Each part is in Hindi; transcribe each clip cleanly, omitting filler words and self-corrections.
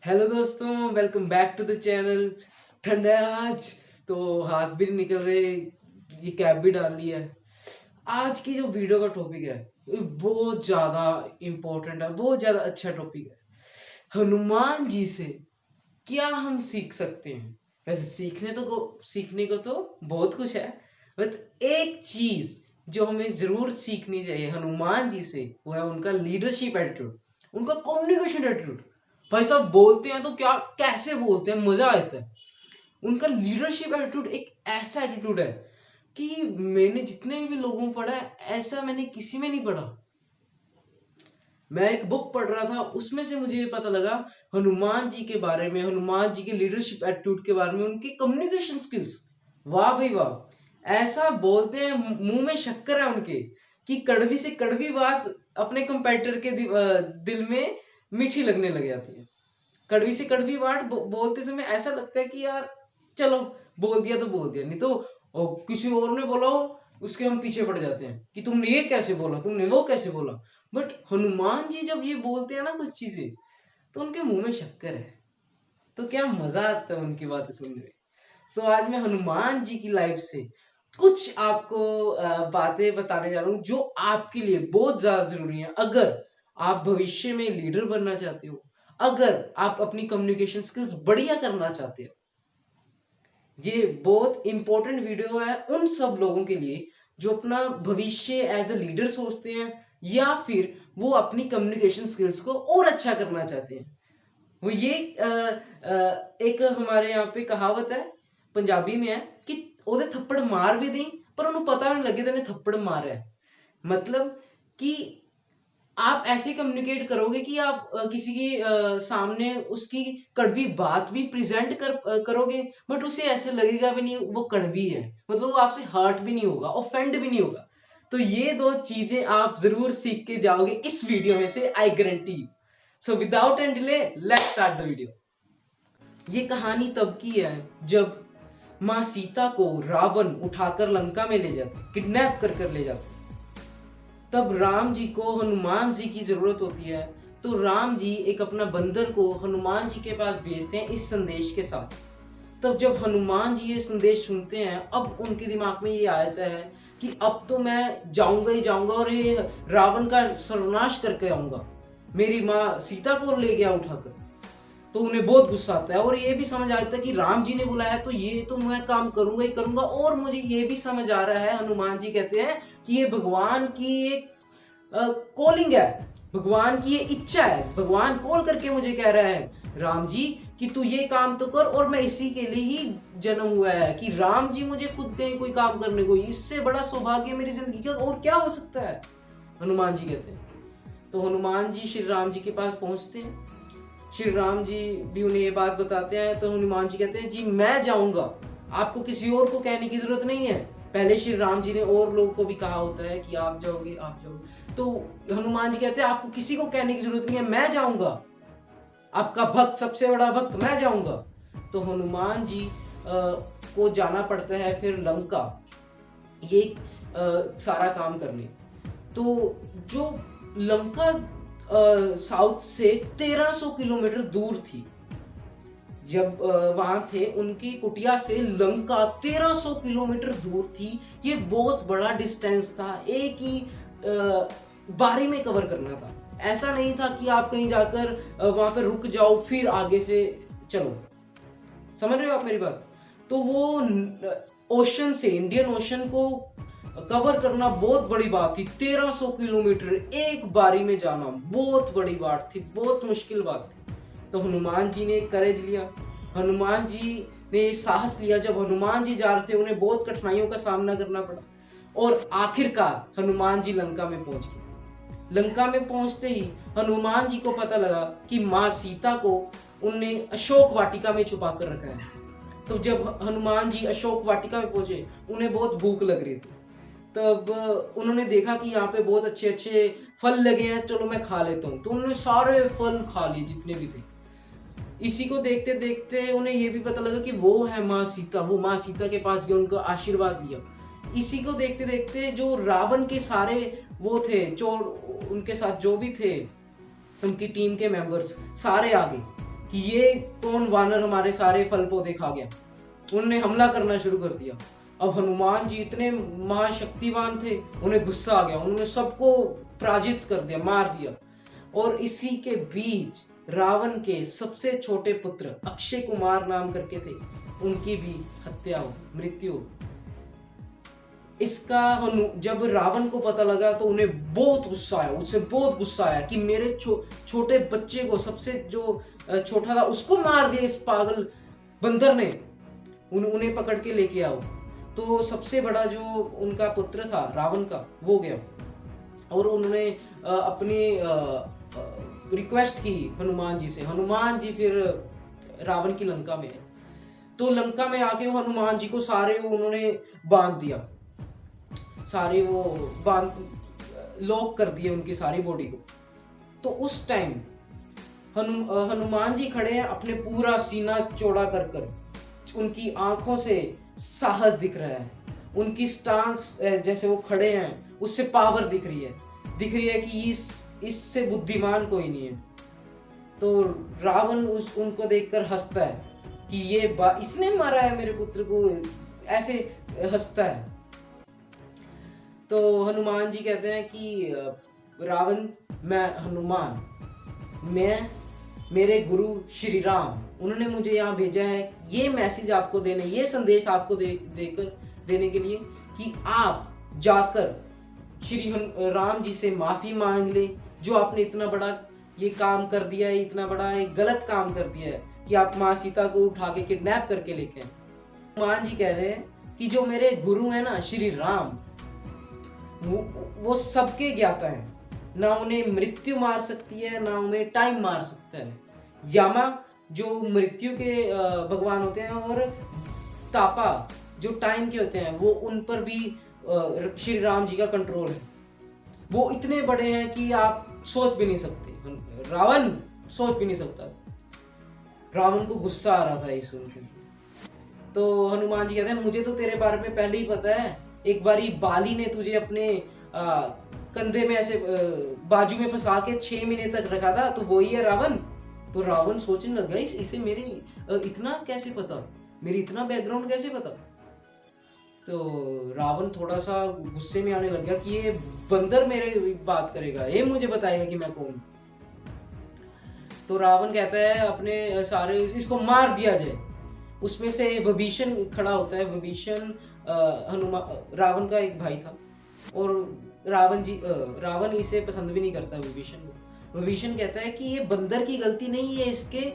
हेलो दोस्तों, welcome back to the channel. ठंडा है आज तो हाथ भी नहीं निकल रहे, ये कैप भी डाल ली है। आज की जो वीडियो का टॉपिक है ये बहुत ज्यादा इम्पोर्टेंट है, बहुत ज्यादा अच्छा टॉपिक है। हनुमान जी से क्या हम सीख सकते हैं? वैसे सीखने को तो बहुत कुछ है, बट एक चीज जो हमें जरूर सीखनी चाहिए हनुमान जी से, वो है उनका लीडरशिप एटीट्यूड, उनका कम्युनिकेशन एटीट्यूड। भाई साहब बोलते हैं तो क्या कैसे बोलते हैं, मजा आता है। उनका लीडरशिप एटीट्यूड एक ऐसा एटीट्यूड है कि मैंने जितने भी लोगों में पढ़ा है, ऐसा मैंने किसी में नहीं पढ़ा। मैं एक बुक पढ़ रहा था, उसमें से मुझे ये पता लगा हनुमान जी के बारे में, हनुमान जी के लीडरशिप एटीट्यूड के बारे में, उनकी कम्युनिकेशन स्किल्स। वाह भाई वाह, ऐसा बोलते हैं मुंह में शक्कर है उनके कि कड़वी से कड़वी बात अपने कंपेटिटर के दिल में मीठी लगने लग जाती है। कड़वी से कड़वी बात बोलते समय ऐसा लगता है कि यार चलो बोल दिया तो बोल दिया, नहीं तो किसी और ने बोला हो उसके हम पीछे पड़ जाते हैं कि तुमने ये कैसे बोला, तुमने वो कैसे बोला। बट हनुमान जी जब ये बोलते हैं ना कुछ चीजें, तो उनके मुंह में शक्कर है, तो क्या मजा आता है उनकी बातें सुनने में। तो आज मैं हनुमान जी की लाइफ से कुछ आपको बातें बताने जा रहा हूँ जो आपके लिए बहुत ज्यादा जरूरी है। अगर आप भविष्य में लीडर बनना चाहते हो, अगर आप अपनी कम्युनिकेशन स्किल्स बढ़िया करना चाहते हो, ये बहुत इंपॉर्टेंट वीडियो है उन सब लोगों के लिए जो अपना भविष्य एज अ लीडर सोचते हैं, या फिर वो अपनी कम्युनिकेशन स्किल्स को और अच्छा करना चाहते हैं। वो ये एक हमारे यहाँ पे कहावत है, पंजाबी में है कि ओदे थप्पड़ मार भी दी पर उन्हें पता भी नहीं लगे तेने थप्पड़ मारा है। मतलब कि आप ऐसे कम्युनिकेट करोगे कि आप किसी की सामने उसकी कड़वी बात भी प्रेजेंट करोगे, बट उसे ऐसे लगेगा भी नहीं वो कड़वी है, मतलब वो आपसे हर्ट भी नहीं होगा, ऑफेंड भी नहीं होगा। तो ये दो चीजें आप जरूर सीख के जाओगे इस वीडियो में से, I guarantee. So without any delay let's start the video. ये कहानी तब की है जब माँ सीता को रावण उठाकर लंका में ले जाते, किडनैप कर ले जाते। तब राम जी को हनुमान जी की जरूरत होती है। तो राम जी एक अपना बंदर को हनुमान जी के पास भेजते हैं इस संदेश के साथ। तब जब हनुमान जी ये संदेश सुनते हैं, अब उनके दिमाग में ये आता है कि अब तो मैं जाऊंगा ही जाऊंगा और ये रावण का सर्वनाश करके आऊंगा, मेरी माँ सीता को ले गया उठाकर। तो उन्हें बहुत गुस्सा आता है और ये भी समझ आता है कि राम जी ने बुलाया तो ये तो मैं काम करूंगा ही करूंगा। और मुझे ये भी समझ आ रहा है, हनुमान जी कहते हैं कि ये भगवान की एक कॉलिंग है, भगवान की ये इच्छा है, भगवान कॉल करके मुझे कह रहा है राम जी कि तू ये काम तो कर, और मैं इसी के लिए ही जन्म हुआ है कि राम जी मुझे खुद कहीं कोई काम करने को, इससे बड़ा सौभाग्य मेरी जिंदगी का और क्या हो सकता है। हनुमान जी कहते हैं। तो हनुमान जी श्री राम जी के पास पहुंचते हैं, श्री राम जी भी उन्हें ये बात बताते हैं। तो हनुमान जी कहते हैं जी मैं जाऊंगा, आपको किसी और को कहने की जरूरत नहीं है। पहले श्री राम जी ने और लोगों को भी कहा होता है कि आप जाओगे आप जाओगे, तो हनुमान जी कहते हैं आपको किसी को कहने की जरूरत नहीं है, मैं जाऊंगा, आपका भक्त, सबसे बड़ा भक्त मैं जाऊंगा। तो हनुमान जी को जाना पड़ता है फिर लंका, ये सारा काम करने। तो जो लंका साउथ से 1300 किलोमीटर दूर थी। जब वहां थे, उनकी कुटिया से लंका 1300 किलोमीटर दूर थी। ये बहुत बड़ा डिस्टेंस था, एक ही बारी में कवर करना था। ऐसा नहीं था कि आप कहीं जाकर वहां पर रुक जाओ फिर आगे से चलो। समझ रहे हो आप मेरी बात? तो वो ओशन से, इंडियन ओशन को कवर करना बहुत बड़ी बात थी। 1300 किलोमीटर एक बारी में जाना बहुत बड़ी बात थी, बहुत मुश्किल बात थी। तो हनुमान जी ने करेज लिया, हनुमान जी ने साहस लिया। जब हनुमान जी जा रहे थे, उन्हें बहुत कठिनाइयों का सामना करना पड़ा और आखिरकार हनुमान जी लंका में पहुंच गए। लंका में पहुंचते ही हनुमान जी को पता लगा कि माँ सीता को उनने अशोक वाटिका में छुपा कर रखा है। तो जब हनुमान जी अशोक वाटिका में पहुंचे, उन्हें बहुत भूख लग रही थी। तब उन्होंने देखा कि यहाँ पे बहुत अच्छे अच्छे फल लगे हैं, चलो मैं खा लेता हूँ। तो उन्होंने सारे फल खा लिए जितने भी थे। इसी को देखते देखते उन्हें ये भी पता लगा कि वो है माँ सीता। वो माँ सीता के पास गए, उनका आशीर्वाद लिया। इसी को देखते देखते जो रावण के सारे वो थे चोर, उनके साथ जो भी थे उनकी टीम के मेंबर्स, सारे आ गए। कि ये कौन वानर हमारे सारे फल पौधे खा गया। उन्होंने हमला करना शुरू कर दिया। अब हनुमान जी इतने महाशक्तिवान थे, उन्हें गुस्सा आ गया, उन्होंने सबको पराजित कर दिया, मार दिया। और इसी के बीच रावण के सबसे छोटे पुत्र अक्षय कुमार नाम करके थे, उनकी भी हत्या हो, मृत्यु हो। इसका जब रावण को पता लगा तो उन्हें बहुत गुस्सा आया, उससे बहुत गुस्सा आया कि मेरे छोटे बच्चे को, सबसे जो छोटा था, उसको मार दिया इस पागल बंदर ने। उन्हें पकड़ के लेके आओ। तो सबसे बड़ा जो उनका पुत्र था रावण का, वो गया और उन्होंने अपनी रिक्वेस्ट की हनुमान जी से। हनुमान जी फिर रावण की लंका में है, तो लंका में आके वो हनुमान जी को सारे उन्होंने बांध दिया, सारे वो बांध लॉक कर दिए उनकी सारी बॉडी को। तो उस टाइम हनुमान जी खड़े हैं, अपने पूरा सीना चौड़ा कर उनकी आंखों से साहस दिख रहा है, उनकी स्टांस जैसे वो खड़े हैं उससे पावर दिख रही है कि इससे बुद्धिमान कोई नहीं है। तो रावण उनको देखकर हंसता है कि ये इसने मारा है मेरे पुत्र को, ऐसे हंसता है। तो हनुमान जी कहते हैं कि रावण, मैं हनुमान, मैं मेरे गुरु श्री राम, उन्होंने मुझे यहाँ भेजा है ये मैसेज आपको देने, ये संदेश आपको देने के लिए कि आप जाकर श्री राम जी से माफी मांग ले, जो आपने इतना बड़ा ये काम कर दिया है, इतना बड़ा एक गलत काम कर दिया है कि आप माँ सीता को उठा के किडनैप करके लेके आए। हनुमान जी कह रहे हैं कि जो मेरे गुरु है ना श्री राम, वो सबके ज्ञाता है, ना उन्हें मृत्यु मार सकती है, ना उन्हें टाइम मार सकता है। यामा जो मृत्यु के भगवान होते हैं, और तापा जो टाइम के होते हैं, वो उन पर भी श्री राम जी का कंट्रोल है। वो इतने बड़े हैं कि आप सोच भी नहीं सकते, रावण सोच भी नहीं सकता। रावण को गुस्सा आ रहा था इस सुनकर। तो हनुमान जी कहते हैं मुझे तो तेरे बारे में पहले ही पता है, एक बारी बाली ने तुझे अपने कंधे में ऐसे बाजू में फंसा के 6 महीने तक रखा था, तो वही है रावण। तो रावण सोचने लग गया इसे मेरी इतना कैसे पता, मेरी इतना बैकग्राउंड कैसे पता। तो रावण थोड़ा सा गुस्से में आने लग गया कि ये बंदर मेरे बात करेगा, ये मुझे बताएगा कि मैं कौन। तो रावण कहता है अपने सारे इसको मार दिया जाए। उसमें से विभीषण खड़ा होता है। विभीषण हनुमान रावण का एक भाई था, और रावण इसे पसंद भी नहीं करता विभीषण को। विभीषण कहता है कि ये बंदर की गलती नहीं है, इसके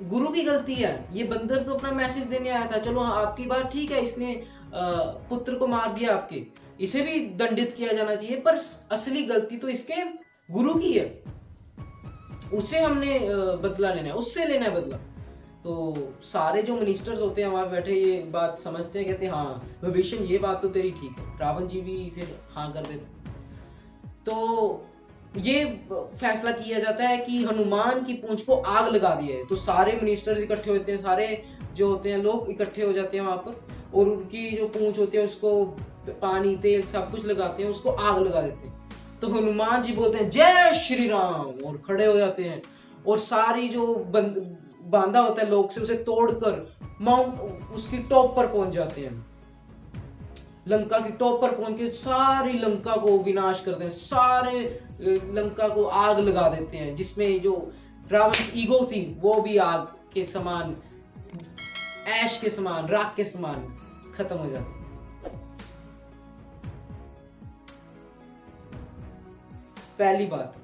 गुरु की गलती है। ये बंदर तो अपना मैसेज देने आया था, चलो आपकी बात ठीक है, इसने पुत्र को मार दिया आपके, इसे भी दंडित किया जाना चाहिए, पर असली गलती तो इसके गुरु की है, उसे हमने बदला लेना है, उससे लेना है बदला। तो सारे जो मिनिस्टर्स होते हैं वहां बैठे ये बात समझते हैं, कहते हैं हाँ विभीषण ये बात तो तेरी ठीक है। रावण जी भी फिर हाँ कर देते। तो ये फैसला किया जाता है कि हनुमान की पूंछ को आग लगा दी है। तो सारे मिनिस्टर्स इकट्ठे होते हैं, सारे जो होते हैं लोग इकट्ठे हो जाते हैं वहां पर, और उनकी जो पूंछ होती है उसको पानी तेल सब कुछ लगाते हैं, उसको आग लगा देते हैं। तो हनुमान जी बोलते हैं जय श्री राम, और खड़े हो जाते हैं, और सारी जो बांधा होता है लोग से उसे तोड़कर माउंट उसकी टॉप पर पहुंच जाते हैं। लंका की टॉप पर पहुंच के सारी लंका को विनाश करते हैं, सारे लंका को आग लगा देते हैं, जिसमें जो रावण की ईगो थी वो भी आग के समान, ऐश के समान, राख के समान खत्म हो जाती है। पहली बात,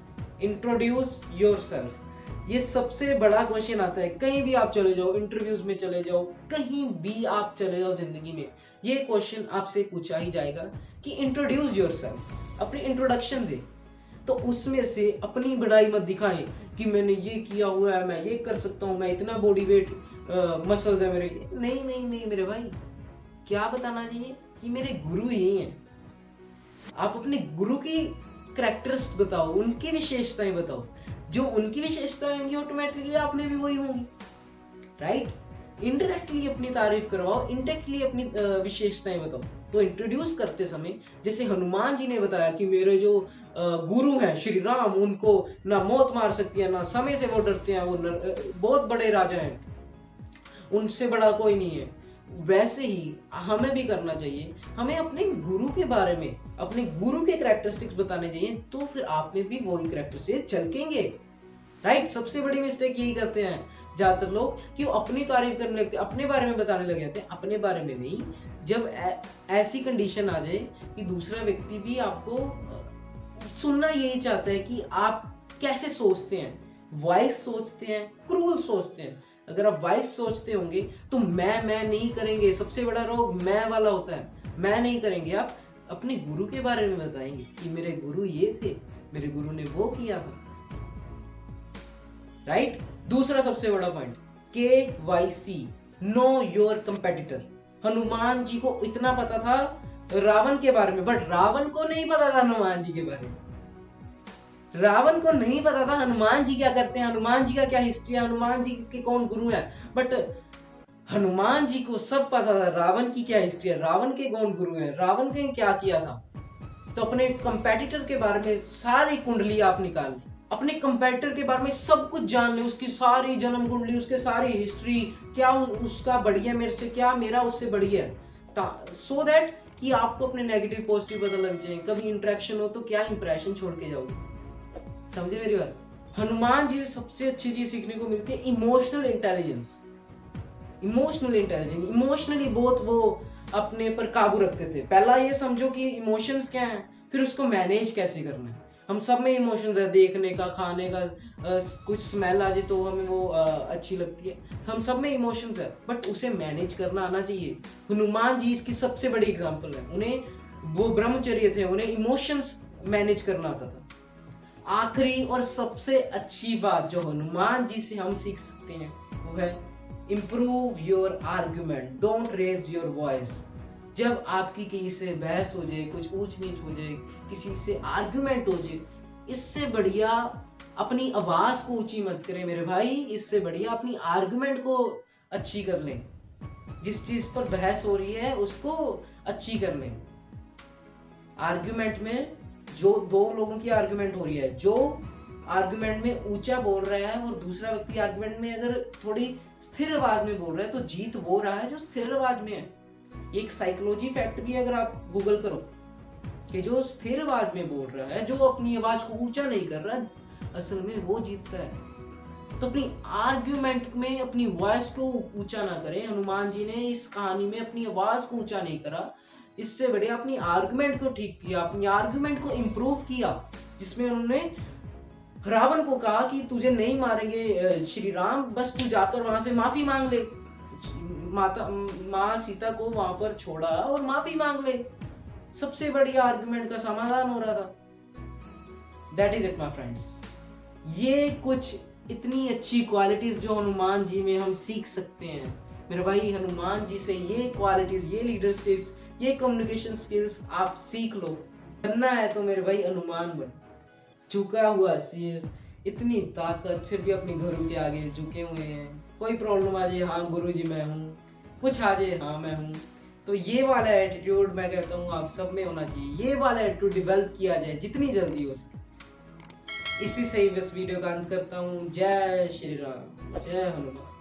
इंट्रोड्यूस योरसेल्फ। ये सबसे बड़ा क्वेश्चन आता है, कहीं भी आप चले जाओ, इंटरव्यूज में चले जाओ, कहीं भी आप चले जाओ जिंदगी में, ये क्वेश्चन आपसे पूछा ही जाएगा कि इंट्रोड्यूस योरसेल्फ, अपनी इंट्रोडक्शन दे। तो उसमें से अपनी बड़ाई मत दिखाएं कि मैंने ये किया हुआ है, मैं ये कर सकता हूं, मैं इतना बॉडी वेट मसल्स है मेरे। नहीं नहीं नहीं मेरे भाई, क्या बताना चाहिए कि मेरे गुरु यही हैं। आप अपने गुरु की कैरेक्टर्स बताओ, उनकी विशेषताएं बताओ, जो उनकी विशेषताएं होंगी ऑटोमेटिकली आप में भी वही होंगी, राइट। इनडायरेक्टली अपनी तारीफ करवाओ, इनडायरेक्टली अपनी विशेषताएं बताओ। तो इंट्रोड्यूस करते समय जैसे हनुमान जी ने बताया कि मेरे जो गुरु हैं श्री राम, उनको ना मौत मार सकती है, ना समय से वो डरते हैं, वो बहुत बड़े राजा हैं, उनसे बड़ा कोई नहीं है। वैसे ही हमें भी करना चाहिए, हमें अपने गुरु के बारे में, अपने गुरु के कैरेक्टरिस्टिक्स बताने चाहिए, तो फिर आप में भी वही कैरेक्टरिस्टिक्स झलकेंगे। राइट? सबसे बड़ी मिस्टेक यही करते हैं ज्यादातर लोग कि वो अपनी तारीफ करने लगते हैं, अपने बारे में बताने लग जाते हैं। अपने बारे में नहीं, जब ऐसी कंडीशन आ जाए कि दूसरा व्यक्ति भी आपको सुनना यही चाहता है कि आप कैसे सोचते हैं, वाइस सोचते हैं, क्रूल सोचते हैं। अगर आप वाइस सोचते होंगे तो मैं नहीं करेंगे। सबसे बड़ा रोग मैं वाला होता है, मैं नहीं करेंगे। आप अपने गुरु के बारे में बताएंगे कि मेरे गुरु ये थे, मेरे गुरु ने वो किया था। राइट? दूसरा सबसे बड़ा point, KYC, know your competitor. Hanuman ji को इतना पता था रावण के बारे में, बट रावण को नहीं पता था हनुमान जी के बारे में। रावण को नहीं पता था हनुमान जी क्या करते हैं, हनुमान जी का क्या हिस्ट्री है, हनुमान जी के कौन गुरु है। बट हनुमान जी को सब पता था रावण की क्या हिस्ट्री है, रावण के कौन गुरु है, रावण ने क्या किया था। तो अपने कंपेटिटर के बारे में सारी कुंडली आप निकाल लें, अपने कंपेटिटर के बारे में सब कुछ जान ले, उसकी सारी जन्म कुंडली, उसके सारी हिस्ट्री, क्या उसका बढ़िया मेरे से, क्या मेरा उससे बढ़िया है, सो दैट कि आपको अपने नेगेटिव पॉजिटिव पता लग जाए। कभी इंटरेक्शन हो तो क्या इंप्रेशन छोड़ के जाओगे। समझे मेरी बात? हनुमान जी से सबसे अच्छी चीज सीखने को मिलती है इमोशनल इंटेलिजेंस। इमोशनली बहुत वो अपने पर काबू रखते थे। पहला ये समझो कि इमोशंस क्या हैं, फिर उसको मैनेज कैसे करना है। हम सब में इमोशंस है, देखने का, खाने का, कुछ स्मेल आ जाए तो हमें वो अच्छी लगती है, हम सब में इमोशंस है, बट उसे मैनेज करना आना चाहिए। हनुमान जी इसकी सबसे बड़ी एग्जांपल है। उन्हें वो ब्रह्मचर्य थे, उन्हें इमोशंस मैनेज करना आता था। आखिरी और सबसे अच्छी बात जो हनुमान जी से हम सीख सकते हैं वो है improve your argument, don't raise your voice. जब आपकी किसी से बहस हो जाए, कुछ ऊंच नीच हो जाए, किसी से आर्ग्यूमेंट हो जाए, इससे बढ़िया अपनी आवाज को ऊंची मत करें मेरे भाई, इससे बढ़िया अपनी आर्ग्यूमेंट को अच्छी कर लें। जिस चीज पर बहस हो रही है उसको अच्छी कर लें। आर्ग्यूमेंट में जो दो लोगों की आर्ग्यूमेंट हो रही है, जो आर्ग्यूमेंट में ऊंचा बोल रहा है और दूसरा व्यक्ति आर्ग्यूमेंट में अगर थोड़ी स्थिर आवाज में बोल रहा है, तो जीत वो रहा है जो स्थिर आवाज में है। एक साइकोलॉजी फैक्ट भी अगर आप गूगल करो कि जो स्थिर आवाज में बोल रहा है, जो अपनी आवाज को ऊंचा नहीं कर रहा, असल में वो जीतता है। तो अपनी आर्ग्यूमेंट में अपनी वॉइस को ऊंचा ना करें। हनुमान जी ने इस कहानी में अपनी आवाज को ऊंचा नहीं करा, इससे बढ़िया अपनी आर्गुमेंट को ठीक किया, अपनी आर्गुमेंट को इंप्रूव किया, जिसमें उन्होंने रावण को कहा कि तुझे नहीं मारेंगे श्री राम, बस तू जाकर वहां से माफी मांग ले। माँ सीता को वहां पर छोड़ा और माफी मांग ले। सबसे बड़ी आर्गुमेंट का समाधान हो रहा था। That is it my friends. ये कुछ इतनी अच्छी क्वालिटीज जो हनुमान जी में हम सीख सकते हैं। मेरे भाई, हनुमान जी से ये क्वालिटीज, ये लीडरशिप, ये कम्युनिकेशन स्किल्स आप सीख लो। बनना है तो मेरे भाई हनुमान बन। झुका हुआ सिर, इतनी ताकत, फिर भी अपने गुरु के आगे झुके हुए हैं। कोई प्रॉब्लम आ जाए, हाँ गुरु जी मैं हूँ, कुछ आ जाए, हाँ मैं हूँ। तो ये वाला एटीट्यूड मैं कहता हूँ आप सब में होना चाहिए। ये वाला एटीट्यूड डेवलप किया जाए जितनी जल्दी हो सके। इसी से ही बस वीडियो का अंत करता हूँ। जय श्री राम, जय हनुमान।